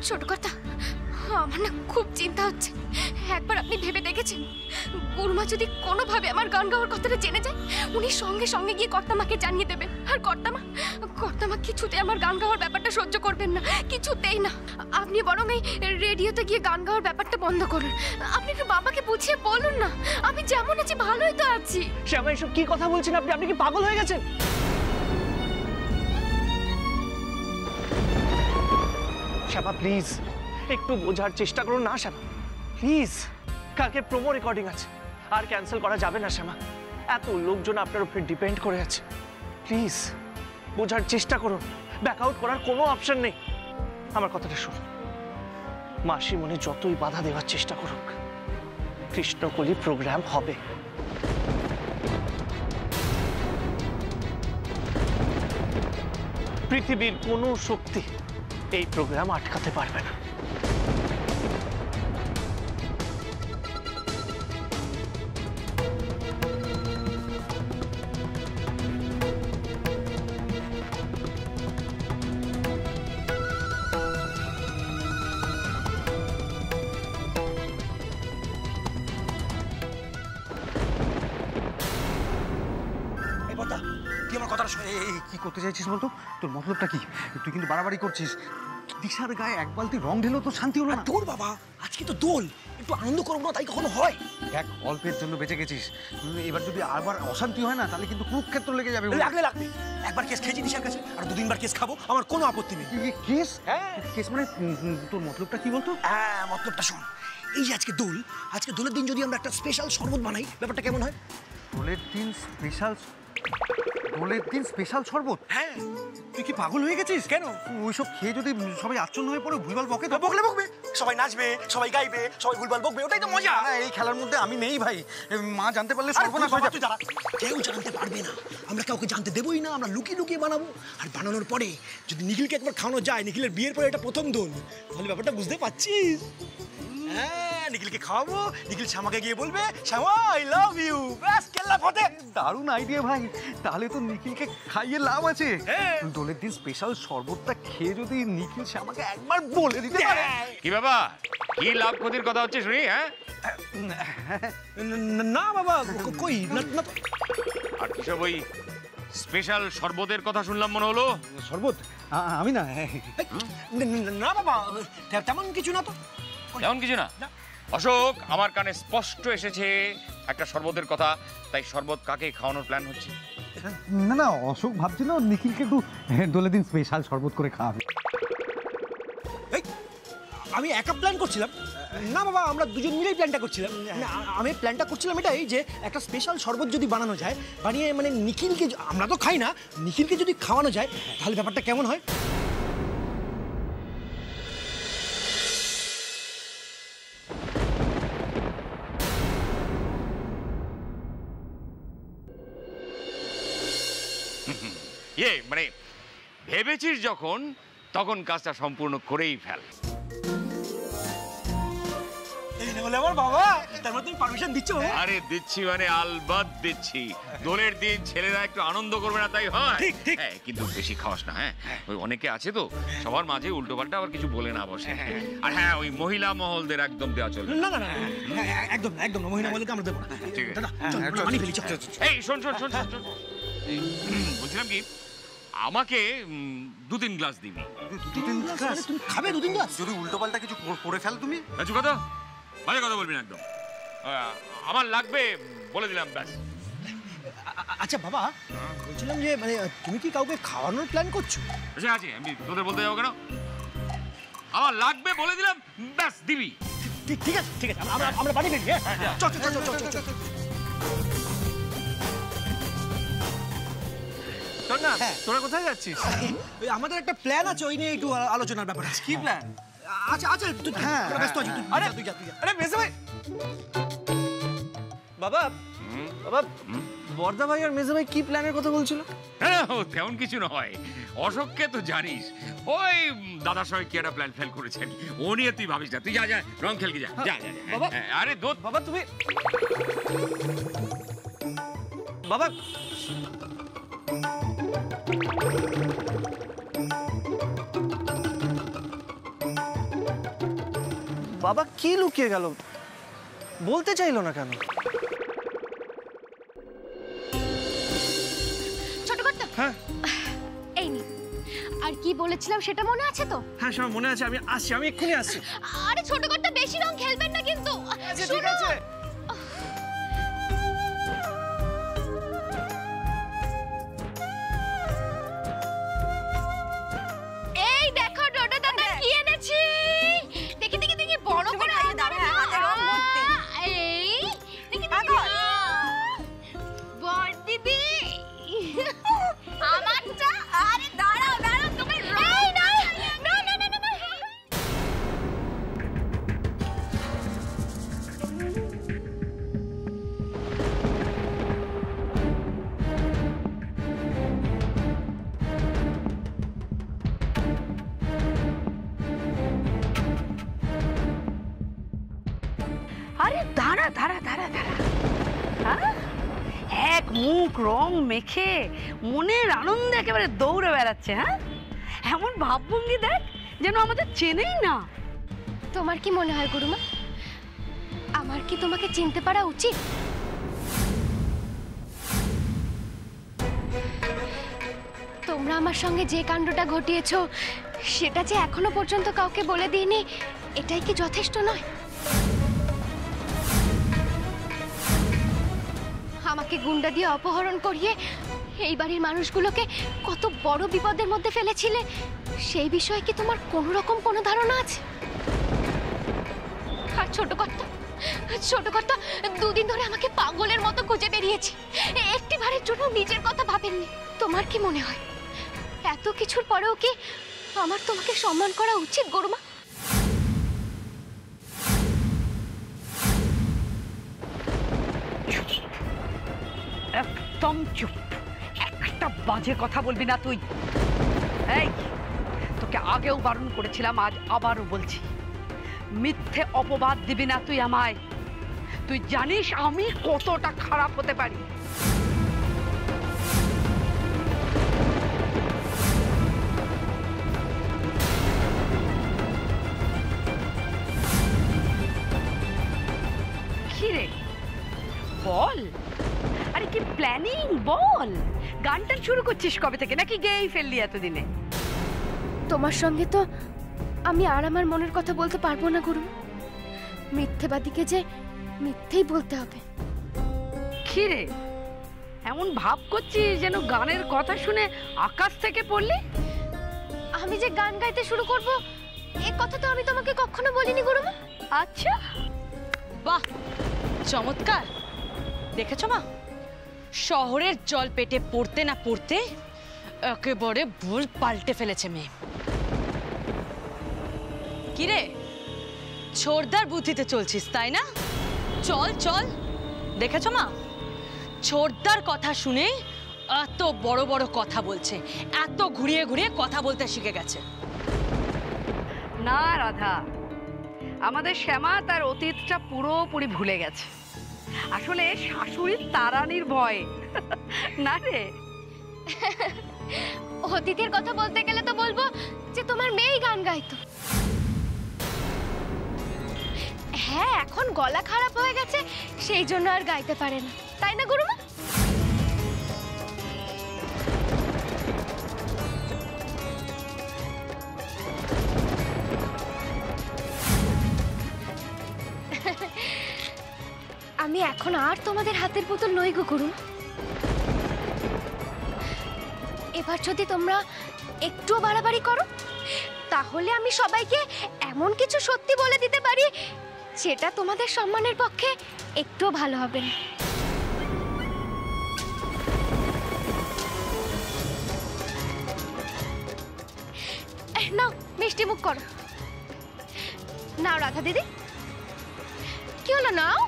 ছোট কথা, আমার না খুব চিন্তা হচ্ছে। একবার আপনি ভেবে দেখেছেন গুরুমা যদি কোনোভাবে আমার গান গাওয়ার কথাটা জেনে যায়, উনি সঙ্গে সঙ্গে গিয়ে কর্তামাকে জানিয়ে দেবেন। আর কর্তামা কিছুতে আমার গান গাওয়ার ব্যাপারটা সহ্য করবেন না, কিছুতেই না। আপনি বরং এই রেডিওতে গিয়ে গান গাওয়ার ব্যাপারটা বন্ধ করুন। আপনি একটু বাবাকে বুঝিয়ে বলুন না, আমি যেমন আছি ভালোই তো আছি। শ্যামা, এসব কি কথা বলছেন আপনি? আপনি কি পাগল হয়ে গেছেন? শ্যামা প্লিজ একটু বোঝার চেষ্টা করুন না শ্যামা, প্লিজ। কালকে প্রোমো রেকর্ডিং আছে, আর ক্যান্সেল করা যাবে না শ্যামা। এত লোকজন আপনার উপরে ডিপেন্ড করে আছে, প্লিজ বোঝার চেষ্টা করুন। ব্যাক আউট করার কোনো অপশন নেই। আমার কথাটা শুনুন, মাসি মনে যতই বাধা দেওয়ার চেষ্টা করুক, কৃষ্ণকলি প্রোগ্রাম হবে। পৃথিবীর কোনো শক্তি এই প্রোগ্রাম আটকাতে পারবে না। কি করতে চাইছিস বলতো? তোর মতলবটা কি? তুই কিন্তু বাড়াবাড়ি করছিস। দিশার গায়ে এক বালতি রং ঢেলেও তো শান্তি হলো না। তোর বাবা, আজকে তো দোল, একটু আনন্দ করবো না তাই কখনো হয়? দেখ, অল্পের জন্য বেঁচে গেছিস, এবার যদি আবার অশান্তি হয় না তাহলে কিন্তু কুরুক্ষেত্র লেগে যাবে। লাগবে। একবার কেস খেয়েছি দিশার কাছে, আর দুদিনবার কেস খাবো, আমার কোনো আপত্তি নেই। কেস? হ্যাঁ কেস মানে তোর মতলবটা কি বলতো? হ্যাঁ, মতলবটা শোন। এই যে আজকে দোলের দিন যদি আমরা একটা স্পেশাল শরবত বানাই, ব্যাপারটা কেমন হয়? দোলের দিন স্পেশাল শরবত? হ্যাঁ। তুই কি পাগল হয়ে গেছিস? কেন? ওইসব খেয়ে যদি সবাই আচ্ছন্ন হয়ে পড়ে ভুলভাল বকে, তো বকবে, সবাই নাচবে, সবাই গাইবে, সবাই ভুলভাল বকবে, ওটাই তো মজা। এই খেলার মধ্যে আমি নেই ভাই, মা জানতে পারলে সর্বনাশ হয়ে যাবে। কেউ জানতে পারবে না, আমরা কাউকে জানতে দেবই না, আমরা লুকিয়ে লুকিয়ে বানাবো। আর বানানোর পরে যদি নিখিলকে একবার খাওয়ানো যায়, নিখিলের বিয়ের পরে এটা প্রথম দোল, তাহলে ব্যাপারটা বুঝতে পারছিস? হ্যাঁ, নিখিলকে খাওয়াবো, নিখিল শ্যামাকে গিয়ে বলবে, শ্যামা আই লাভ ইউ, ব্যাস কেল্লা ফতে। দারুণ আইডিয়া ভাই, তাহলে তো নিখিলকে খাইয়ে লাভ আছে। দোলের দিন স্পেশাল শরবতটা খেয়ে যদি নিখিল শ্যামাকে একবার বলে দিতে পারে। কি বাবা, কি লাভ ক্ষতির কথা হচ্ছে শুনি? হ্যাঁ না বাবা, কই না তো। আর কিসব ওই স্পেশাল শরবতের কথা শুনলাম মনে হলো? শরবত? আমি না। না বাবা, তেমন কিছু না তো। তেমন কিছু না? অশোক, আমার কানে স্পষ্ট এসেছে একটা শরবতের কথা, তাই শরবত কাকে খাওয়ানোর প্ল্যান হচ্ছে? না, অশোক ভাবছিল নিখিলকে একটু দোলের দিন স্পেশাল শরবত করে খাওয়াবে। আমি একা প্ল্যান করছিলাম না বাবা, আমরা দুজন মিলেই প্ল্যানটা করছিলাম। আমি প্ল্যানটা করছিলাম এটাই যে একটা স্পেশাল শরবত যদি বানানো যায়, বানিয়ে মানে নিখিলকে, আমরা তো খাই না, নিখিলকে যদি খাওয়ানো যায় তাহলে ব্যাপারটা কেমন হয়? মানে ভেবেছিস যখন, তখন কাজটা সম্পূর্ণ করেই ফেল। আমার বাবা, তার মধ্যে তুমি পারমিশন দিচ্ছ? আরে দিচ্ছি মানে আলবাত দিচ্ছি। দোলের দিন ছেলেরা একটু আনন্দ করবে না তাই হয়? ঠিক। হ্যাঁ, কিন্তু বেশি খাওয়াস না। হ্যাঁ, ওই অনেকে আছে তো, সবার মাঝে উল্টো পাল্টা আবার কিছু বলে না বসে। আর হ্যাঁ, ওই মহিলা মহলদের একদম দেওয়া চলবে না। একদম না, মহিলা মহলকে আমরা দেবো না। ঠিক আছে, দাদা চল, মানি ফেলি, চল। এই শোন, বলছিলাম কি, আমাকে 2-3 গ্লাস দিবি। 2-3 গ্লাস? তুমি খাবে 2-3 গ্লাস? যদি উল্টো পাল্টা কিছু করে ফেল তুমি? বাজে কথা বলবি না একদম। আমার লাগবে বলে দিলাম, ব্যাস। আচ্ছা বাবা, বলছিলাম যে মানে তুমি কি কাউকে খাওয়ানোর প্ল্যান করছো? আছে, আমি তোদের বলতে যাবো কেন? আমার লাগবে বলে দিলাম, ব্যাস দিবি। ঠিক আছে, আমরা বাড়ি ফেলি। চল। না, তোরা কোথায় যাচ্ছিস? আমাদের একটা প্ল্যান আছে, ওই নিয়ে একটু আলোচনার ব্যাপার আছে। কি প্ল্যান? আচ্ছা তুই ব্যস্ত আছিস, তুই যা। আরে মেজে ভাই, বাবা, বর্দা ভাই আর মেজে ভাই কি প্ল্যানের কথা বলছিল? হ্যাঁ, তেমন কিছু নয়। অশোককে তো জানিস, ওই দাদার সঙ্গে কি একটা প্ল্যান ফেল করেছেন, ও নিয়ে তুই ভাবিস না। তুই যা রং খেলকে যা। বাবা, আরে দোত বাবা তুমি, বাবা বাবা কি লুকিয়ে গেল, বলতে চাইলো না কেন? ছোট কর্তা, হ্যাঁ এই নি। আর কি বলেছিলাম সেটা মনে আছে তো? হ্যাঁ শ্যামা মনে আছে, আমি আসছি, আমি এক্ষুনি আসছি। আরে ছোট কর্তা, বেশি রং খেলবেন না কিন্তু। ঠিক আছে। এই দেখো ডোডো দাদা কি এনেছি। দেখি দেখি দেখি, বড় করে হাত ধরে না। এই দেখি দেখি, বড় দিদি আমারটা। আরে দাঁড়াও দাঁড়াও, তুমি এই না না না না না। আরে দাঁড়া দাঁড়া দাঁড়া দাঁড়া, হ্যাঁ? এক মুখ রং মেখে মনের আনন্দে একেবারে দৌড়ে বেড়াচ্ছে। হ্যাঁ, এমন ভাবভঙ্গি দেখ যেন আমাদের চেনেই না। তোমার কি মনে হয় গুরুমা, আমার কি তোমাকে চিনতে পারা উচিত? তোমরা আমার সঙ্গে যে কাণ্ডটা ঘটিয়েছো সেটা যে এখনো পর্যন্ত কাউকে বলে দিইনি, এটাই কি যথেষ্ট নয়? আমাকে গুন্ডা দিয়ে অপহরণ করিয়ে এই বাড়ির মানুষগুলোকে কত বড় বিপদের মধ্যে ফেলেছিলে, সেই বিষয়ে কি তোমার কোনো রকম কোনো ধারণা আছে? আর ছোট কর্তা দুদিন ধরে আমাকে পাগলের মতো খুঁজে বেরিয়েছে, একটিবারের জন্য নিজের কথা ভাবেননি। তোমার কি মনে হয় এত কিছুর পরেও কি আমার তোমাকে সম্মান করা উচিত গরুমা? একদম চুপ, একটা বাজে কথা বলবি না তুই। এই, তোকে আগেও বারণ করেছিলাম, আজ আবারও বলছি, মিথ্যে অপবাদ দিবি না তুই আমায়। তুই জানিস আমি কতটা খারাপ হতে পারি। কি রে, বল। আরে কি প্ল্যানিং বল, গানটা শুরু করছিস কবে থেকে, নাকি গেয়েই ফেললি এতদিনে? তোমার সঙ্গে তো আমি আর আমার মনের কথা বলতে পারবো না গুরু। মিথ্যেবাদীকে যে মিথ্যেই বলতে হবে। কি রে, এমন ভাব করছিস যেন গানের কথা শুনে আকাশ থেকে পড়লি? আমি যে গান গাইতে শুরু করব এ কথা তো আমি তোমাকে কখনো বলিনি গুরুমা। আচ্ছা, বাহ, চমৎকার। দেখেছো মা, শহরের জল পেটে পড়তে না পড়তে একেবারে ভুল পাল্টে ফেলেছে মেয়ে। কিরে, ছোড়দার বুদ্ধিতে চলছিস তাই না? চল চল। দেখেছো মা, ছোড়দার কথা শুনে এত বড় বড় কথা বলছে, এত ঘুরিয়ে ঘুরিয়ে কথা বলতে শিখে গেছে। না রাধা, আমাদের শ্যামা তার অতীতটা পুরোপুরি ভুলে গেছে। আসলে শাশুড়ির তাড়ানির ভয় না রে। অতীতের কথা বলতে গেলে তো বলবো যে তোমার মেয়েই গান গাইতো। হ্যাঁ, এখন গলা খারাপ হয়ে গেছে সেই জন্য আর গাইতে পারে না, তাই না গুরুমা? আমি এখন আর তোমাদের হাতের পুতুল নই গো গুরুমা। এবার যদি তোমরা একটু বাড়াবাড়ি করো তাহলে আমি সবাইকে এমন কিছু সত্যি বলে দিতে পারি যেটা তোমাদের সম্মানের পক্ষে একটু ভালো হবে না। নাও মিষ্টি মুখ করো। নাও রাধা দিদি, কি হলো, নাও।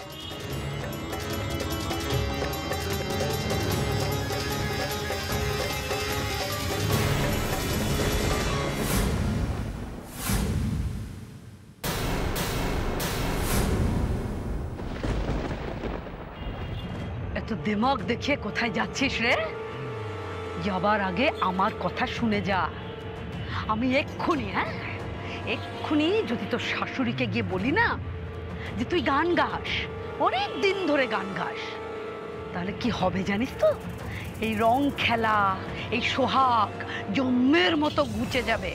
এত দিমাগ দেখিয়ে কোথায় যাচ্ছিস রে? যাবার আগে আমার কথা শুনে যা। আমি এক্ষুনি এক্ষুনি যদি তোর শাশুড়িকে গিয়ে বলি না যে তুই গান গাস, অনেক দিন ধরে গান গাস, তাহলে কি হবে জানিস তো? এই রং খেলা, এই সোহাগ জম্মের মতো ঘুচে যাবে।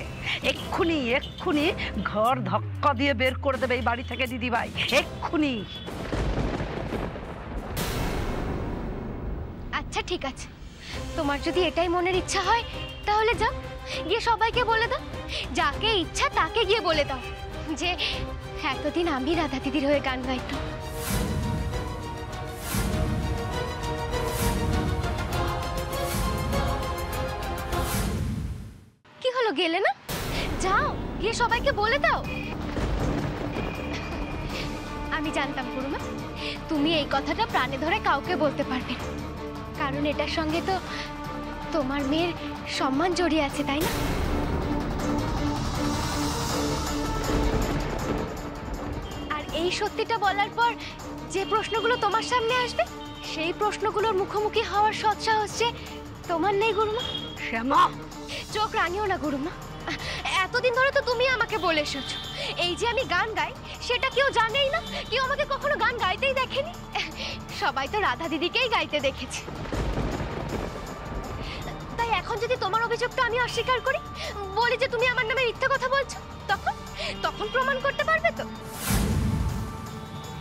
এক্ষুনি এক্ষুনি ঘর ধাক্কা দিয়ে বের করে দেবে এই বাড়ি থেকে দিদিভাই, এক্ষুনি। আচ্ছা ঠিক আছে, তোমার যদি এটাই মনের ইচ্ছা হয় তাহলে যাও, গিয়ে সবাইকে বলে দাও, যাকে ইচ্ছা তাকে গিয়ে বলে দাও যে এতদিন আমি রাধা দিদির হয়ে গান গাইতাম। কি হলো, গেলে না? যাও, গিয়ে সবাইকে বলে দাও। আমি জানতাম গুরুমা, তুমি এই কথাটা প্রাণে ধরে কাউকে বলতে পারবে না, কারণ এটার সঙ্গে তো তোমার মেয়ের সম্মান জড়িয়ে আছে, তাই না? আর এই সত্যিটা বলার পর যে প্রশ্নগুলো তোমার সামনে আসবে, সেই প্রশ্নগুলোর মুখোমুখি হওয়ার সৎসাহস যে তোমার নেই গুরুমা। শ্যামা, চোখ রাঙিও না গুরুমা, এতদিন ধরে তো তুমি আমাকে বলে এসেছো এই যে আমি গান গাই, সেটা কেউ জানেই না, কেউ আমাকে কখনো গান গাইতেই দেখেনি। সবাই তো রাধা দিদিকেই গাইতে দেখেছে। তাই এখন যদি তোমার অভিযোগটা আমি অস্বীকার করি, বলি যে তুমি আমার নামে মিথ্যে কথা বলছো, তখন তখন প্রমাণ করতে পারবে তো?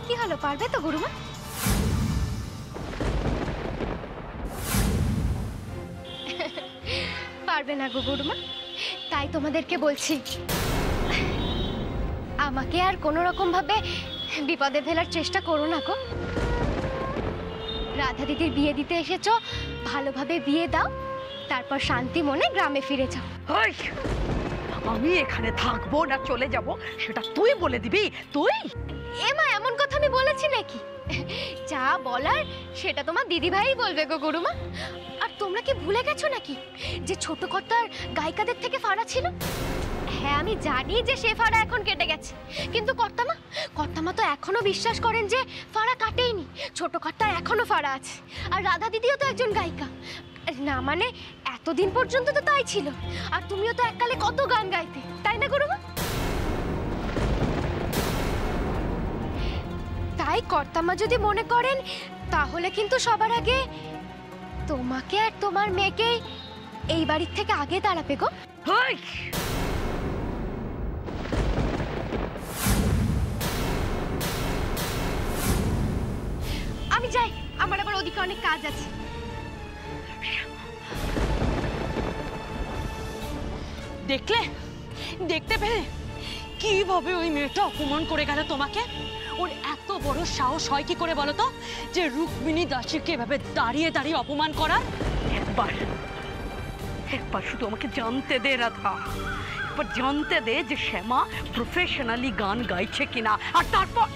কি হলো, পারবে তো গুরুমা? পারবে না গো গুরুমা, তাই তোমাদেরকে বলছি আমাকে আর কোনো রকম ভাবে বিপদে ফেলার চেষ্টা করো না গো। রাধা দিদির বিয়ে দিতে এসেছো, ভালোভাবে বিয়ে দাও, তারপর শান্তি মনে গ্রামে ফিরে যাও। ওই, আমি এখানে থাকবো না চলে যাব সেটা তুই বলে দিবি? তুই? এমা, এমন কথা আমি বলেছি নাকি? যা বলার সেটা তোমার দিদিভাই বলবে গো গুরুমা। আর তোমরা কি ভুলে গেছো নাকি যে ছোট কর্তার গায়িকাদের থেকে ফাড়া ছিল? হ্যাঁ, আমি জানি যে সে ফাড়া এখন কেটে গেছে, কিন্তু কর্তামা তো এখনো বিশ্বাস করেন যে ফাড়া কাটেইনি, ছোট কর্তার এখনো ফাড়া আছে। আর রাধা দিদিও তো একজন গায়িকা না, মানে এতদিন পর্যন্ত তো তাই ছিল। আর তুমিও তো এককালে কত গান গাইতে, তাই না গুরুমা? তাই কর্তামা যদি মনে করেন, তাহলে কিন্তু সবার আগে তোমাকে আর তোমার মেয়েকে এই বাড়ির থেকে আগে দাঁড়াবে গো। আমি যাই, আমার আবার ওদিকে অনেক কাজ আছে। দেখলে, দেখতে পেলে কিভাবে ওই মেয়েটা অপমান করে গেল তোমাকে? ওর এত বড় সাহস হয় কি করে বলো তো, যে রুক্মিণী দাসীকে এভাবে দাঁড়িয়ে দাঁড়িয়ে অপমান করার? একবার শুধু আমাকে জানতে দে রাধা, একবার জানতে দে যে শ্যামা প্রফেশনালি গান গাইছে কিনা, আর তারপর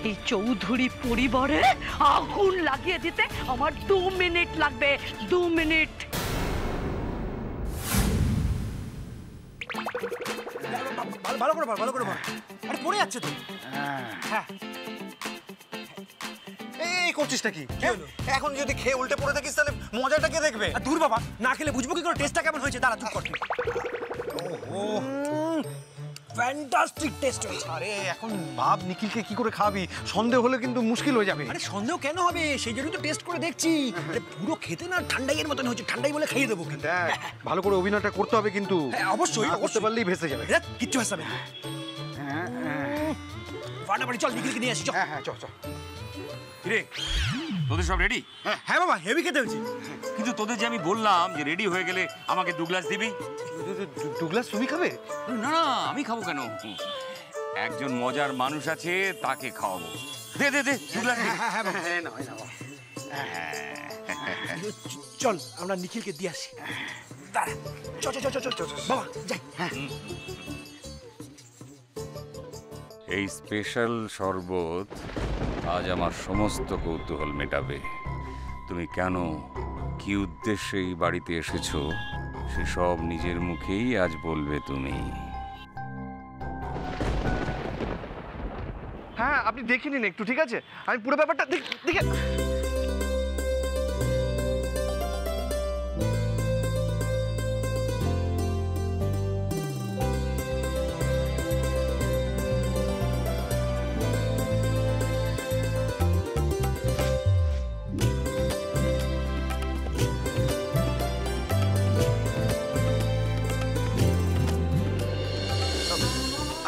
এই চৌধুরী পরিবারে আগুন লাগিয়ে দিতে আমার 2 মিনিট লাগবে, 2 মিনিট। ভালো করে বল। আরে পড়ে যাচ্ছে তো। হ্যাঁ, এই করছিসটা কি? এখন যদি খেয়ে উল্টে পড়ে থাকিস তাহলে মজাটা কে দেখবে? দূর বাবা, না খেলে বুঝবো কি করে টেস্টটা কেমন হয়েছে? দাঁড়া, চুপ কর। ওহো, ফ্যান্টাস্টিক টেস্ট হয়েছে। আরে এখন ভাব নিখিলকে কি করে খাবি, সন্দেহ হলে কিন্তু মুশকিল হয়ে যাবে। আরে সন্দেহ কেন হবে, সেই জন্যই তো টেস্ট করে দেখছি। আরে পুরো খেতে না ঠান্ডাইয়ের মতন হচ্ছে, ঠান্ডাই বলে খাইয়ে দেবো। দেখ, ভালো করে অভিনয়টা করতে হবে কিন্তু। অবশ্যই করতে পারলেই ভেসে যাবে। কিচ্ছু হাসাবে না। ফাটাফাটি চল, নিখিলকে নিয়ে আসি। হ্যাঁ, চল। রে, তোদের সব রেডি? হ্যাঁ বাবা, হেভি খেতে হয়েছে। কিন্তু তোদের যে আমি বললাম যে রেডি হয়ে গেলে আমাকে 2 গ্লাস দিবি। 2 গ্লাস তুমি খাবে? না, আমি খাবো কেন? একজন মজার মানুষ আছে, তাকে খাওয়াবো। দে 2 গ্লাস। চল, আমরা নিখিলকে দিয়ে আসি। দাঁড়া, চল বাবা, যাই। এই স্পেশাল শরবত আজ আমার সমস্ত কৌতূহল মেটাবে। তুমি কেন, কি উদ্দেশ্যে এই বাড়িতে এসেছো, সেসব নিজের মুখেই আজ বলবে তুমি। হ্যাঁ, আপনি দেখে নিন একটু, ঠিক আছে? আমি পুরো ব্যাপারটা দেখে।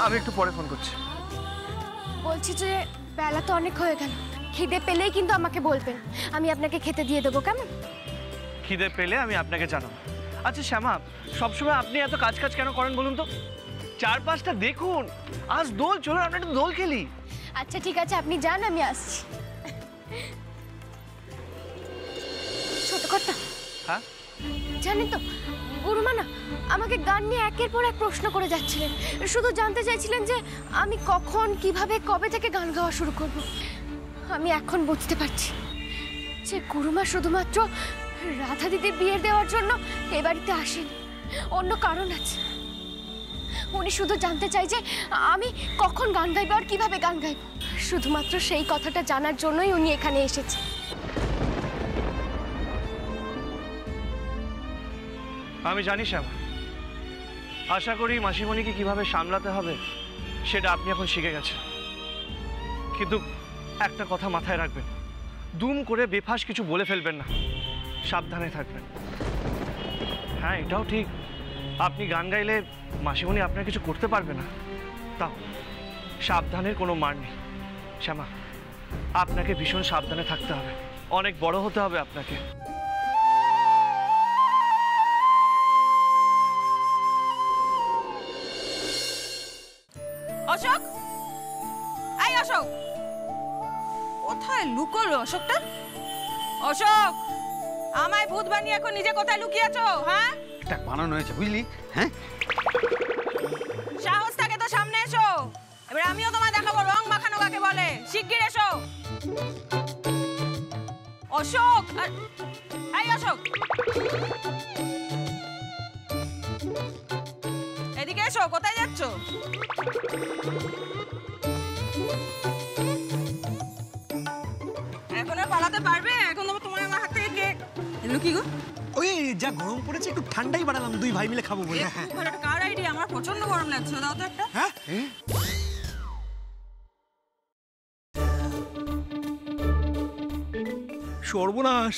আমি একটু পরে ফোন করছি। বলছি যে বেলা তো অনেক হয়ে গেল, খিদে পেলেই কিন্তু আমাকে বলবেন, আমি আপনাকে খেতে দিয়ে দেবো, কেমন? খিদে পেলে আমি আপনাকে জানাবো। আচ্ছা শ্যামা, সবসময় আপনি এত কাজ কেন করেন বলুন তো? চারপাশটা দেখুন, আজ দোল, চলুন আমরা একটু দোল খেলি। আচ্ছা ঠিক আছে, আপনি যান, আমি আসছি। ছোট কর্তা, হ্যাঁ জানেন তো গুরুমা না আমাকে গান নিয়ে একের পর এক প্রশ্ন করে যাচ্ছিলেন, শুধু জানতে চাইছিলেন যে আমি কখন, কিভাবে, কবে থেকে গান গাওয়া শুরু করব। আমি এখন বুঝতে পারছি যে গুরুমা শুধুমাত্র রাধা দিদির বিয়ে দেওয়ার জন্য এ বাড়িতে আসেন, অন্য কারণ আছে। উনি শুধু জানতে চাই যে আমি কখন গান গাইব আর কিভাবে গান গাইব, শুধুমাত্র সেই কথাটা জানার জন্যই উনি এখানে এসেছে। আমি জানি শ্যামা, আশা করি মাসিমণিকে কিভাবে সামলাতে হবে সেটা আপনি এখন শিখে গেছেন। কিন্তু একটা কথা মাথায় রাখবেন, দুম করে বেফাস কিছু বলে ফেলবেন না, সাবধানে থাকবেন। হ্যাঁ এটাও ঠিক, আপনি গান গাইলে মাসিমণি আপনার কিছু করতে পারবে না, তাও সাবধানের কোনো মার নেই। শ্যামা, আপনাকে ভীষণ সাবধানে থাকতে হবে, অনেক বড় হতে হবে আপনাকে। অশোক, এই অশোক, কোথায় লুকোলো অশোকটা? অশোক, আমায় ভূত বানিয়ে এখন নিজে কোথায় লুকিয়েছো? হ্যাঁ, এটা বানানো হয়েছে বুঝলি? হ্যাঁ, সাহস থাকে তো সামনে এসো, এবার আমিও তোমায় দেখাবো রং মাখানো কাকে বলে। শিগগির এসো অশোক। এই অশোক, এদিকে এসো, কোথায় যাচ্ছ? এখন আর পালাতে পারবে? এখন তোমার আমার হাত থেকে কেক লুকি গো। ওই যা গরম পড়েছে একটু ঠান্ডাই বানালাম, দুই ভাই মিলে খাবো বলে। খুব ভালো একটা কার আইডিয়া, আমার প্রচন্ড গরম লাগছে, দাও তো একটা। হ্যাঁ, সর্বনাশ,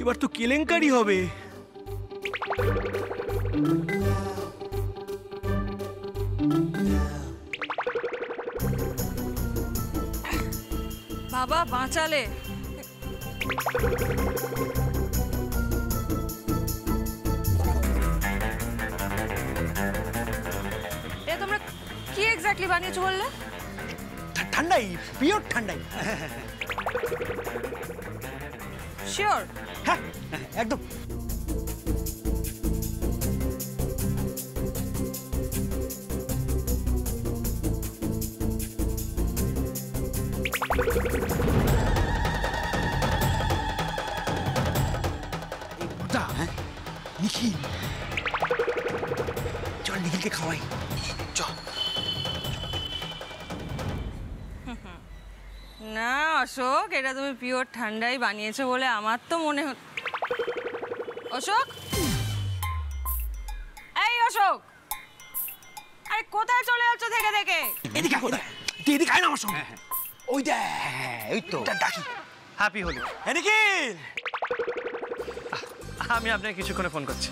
এবার তো কেলেঙ্কারি হবে। বাবা বাঁচালে। এ তোমরা কি এক্স্যাক্টলি বানিয়েছো বললে? ঠান্ডাই, পিওর ঠান্ডাই। শিওর? হ্যাঁ একদম। নিখিল, চল নিখিলকে খাওয়াই, চল। না অশোক, এটা তুমি পিওর ঠান্ডাই বানিয়েছো বলে আমার তো মনে হচ্ছে। অশোক, এই অশোক, আরে কোথায় চলে যাচ্ছ থেকে থেকে? এদিকে কোথায়? তুই এদিকে আয় না আমার সঙ্গে। ওই দেখ, ওই তো ডাকি। হ্যাপি হোলি। নিখিল, আমি আপনাকে কিছুক্ষণে ফোন করছি।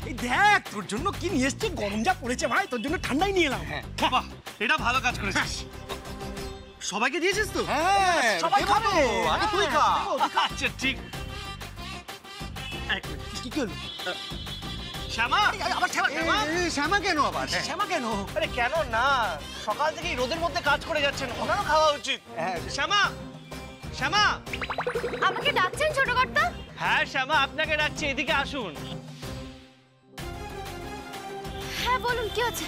এই দেখ তোর জন্য কি নিয়ে এসছে, গরম যা পড়েছে ভাই, তোর জন্য ঠান্ডাই নিয়ে এলাম। বাহ, এটা ভালো কাজ করেছিস। সবাইকে দিয়েছিস তো? হ্যাঁ, সবাই খাবে, আগে তুই খা। আচ্ছা ঠিক। কি হলো? শ্যামা, আবার শ্যামা, শ্যামা কেন আবার? শ্যামা কেন? আরে কেন না, সকাল থেকেই রোদের মধ্যে কাজ করে যাচ্ছেন, ওনারও খাওয়া উচিত। শ্যামা, শ্যামা। আমাকে ডাকছেন ছোট কর্তা? হ্যাঁ শ্যামা, আপনাকে ডাকছি, এদিকে আসুন। হ্যাঁ বলুন, কি হচ্ছে?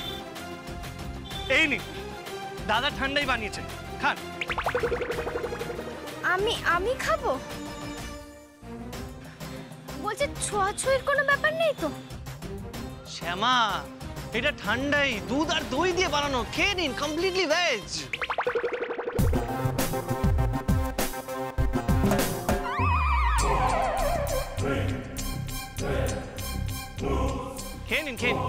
এই নিন, দাদা ঠান্ডাই বানিয়েছে, খান। আমি খাবো? বলছে ছোঁয়াছুঁয়ির কোনো ব্যাপার নেই তো? শ্যামা, এটা ঠান্ডাই, দুধ আর দই দিয়ে বানানো, খেয়ে নিন, কমপ্লিটলি ভেজ। খেয়ে নিন, খেয়ে নিন।